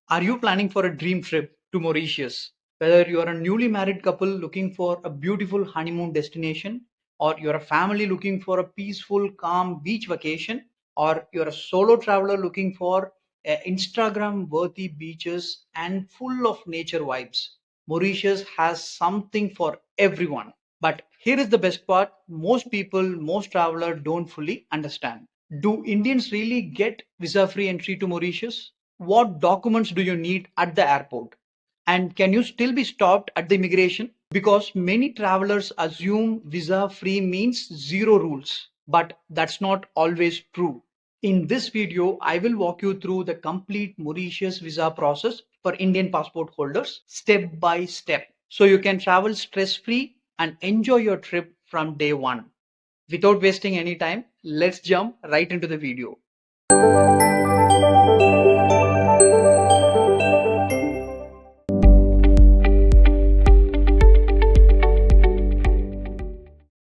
Are you planning for a dream trip to Mauritius? Whether you are a newly married couple looking for a beautiful honeymoon destination, or you're a family looking for a peaceful, calm beach vacation, or you're a solo traveler looking for Instagram worthy beaches and full of nature vibes, Mauritius has something for everyone. But here is the best part, most people, most travelers don't fully understand. Do Indians really get visa free entry to Mauritius? What documents do you need at the airport? And can you still be stopped at the immigration? Because many travelers assume visa free means zero rules, but that's not always true. In this video, I will walk you through the complete Mauritius visa process for Indian passport holders step by step so you can travel stress free and enjoy your trip from day one. Without wasting any time, let's jump right into the video.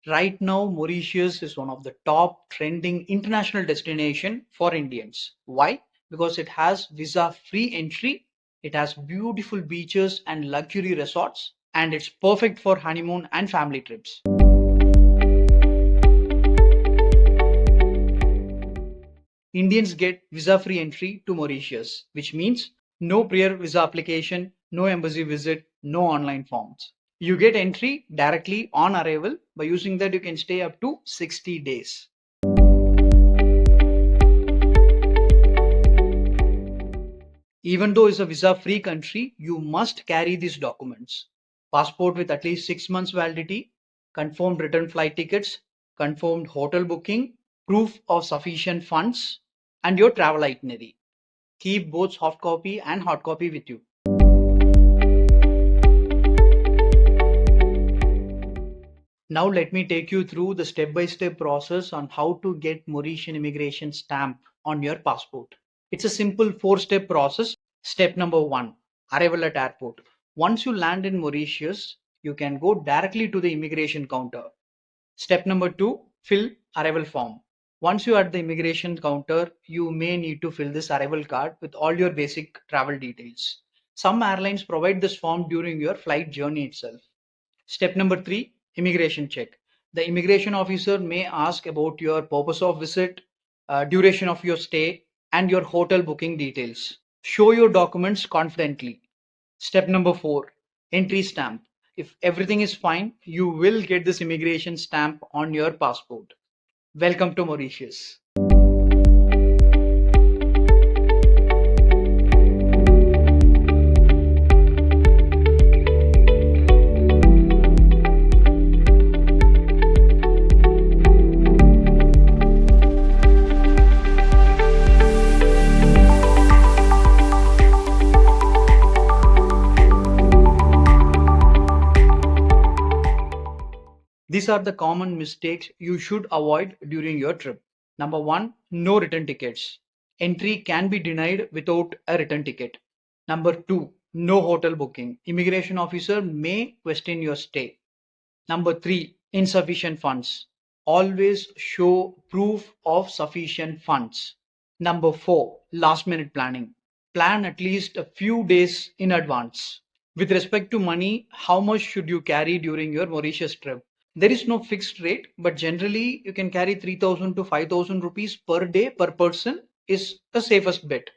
Right now, Mauritius is one of the top trending international destination for Indians. Why? Because it has visa-free entry, it has beautiful beaches and luxury resorts, and it's perfect for honeymoon and family trips. Indians get visa-free entry to Mauritius, which means no prior visa application, no embassy visit, no online forms. You get entry directly on arrival. By using that, you can stay up to 60 days. Even though it's a visa-free country, you must carry these documents. Passport with at least 6 months validity, confirmed return flight tickets, confirmed hotel booking, proof of sufficient funds, and your travel itinerary. Keep both soft copy and hard copy with you. Now let me take you through the step-by-step process on how to get Mauritian immigration stamp on your passport. It's a simple 4-step process. Step number 1, arrival at airport. Once you land in Mauritius, you can go directly to the immigration counter. Step number 2, fill arrival form. Once you are at the immigration counter, you may need to fill this arrival card with all your basic travel details. Some airlines provide this form during your flight journey itself. Step number 3, immigration check. The immigration officer may ask about your purpose of visit, duration of your stay, and your hotel booking details. Show your documents confidently. Step number 4, entry stamp. If everything is fine, you will get this immigration stamp on your passport. Welcome to Mauritius. These are the common mistakes you should avoid during your trip. Number 1, no return tickets. Entry can be denied without a return ticket. Number 2, no hotel booking. Immigration officer may question your stay. Number 3, insufficient funds. Always show proof of sufficient funds. Number 4, last minute planning. Plan at least a few days in advance. With respect to money, how much should you carry during your Mauritius trip? There is no fixed rate, but generally you can carry 3,000 to 5,000 rupees per day per person is the safest bet.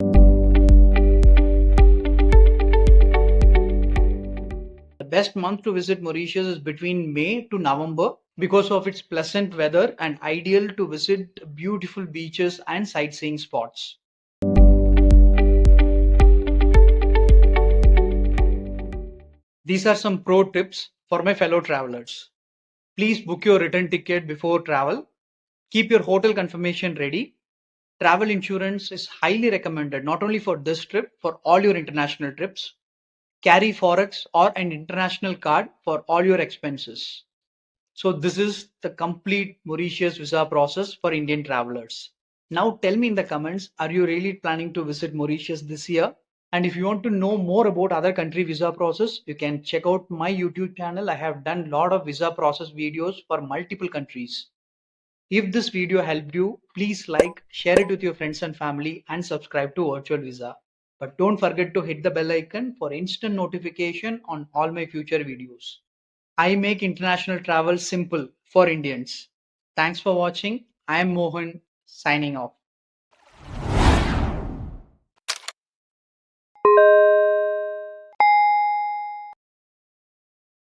The best month to visit Mauritius is between May to November because of its pleasant weather and ideal to visit beautiful beaches and sightseeing spots. These are some pro tips for my fellow travelers. Please book your return ticket before travel. Keep your hotel confirmation ready. Travel insurance is highly recommended not only for this trip, for all your international trips. Carry Forex or an international card for all your expenses. So this is the complete Mauritius visa process for Indian travelers. Now tell me in the comments, are you really planning to visit Mauritius this year? And if you want to know more about other country visa process, you can check out my YouTube channel. I have done a lot of visa process videos for multiple countries. If this video helped you, please like, share it with your friends and family and subscribe to VirtualVisa. But don't forget to hit the bell icon for instant notification on all my future videos. I make international travel simple for Indians. Thanks for watching. I am Mohan signing off.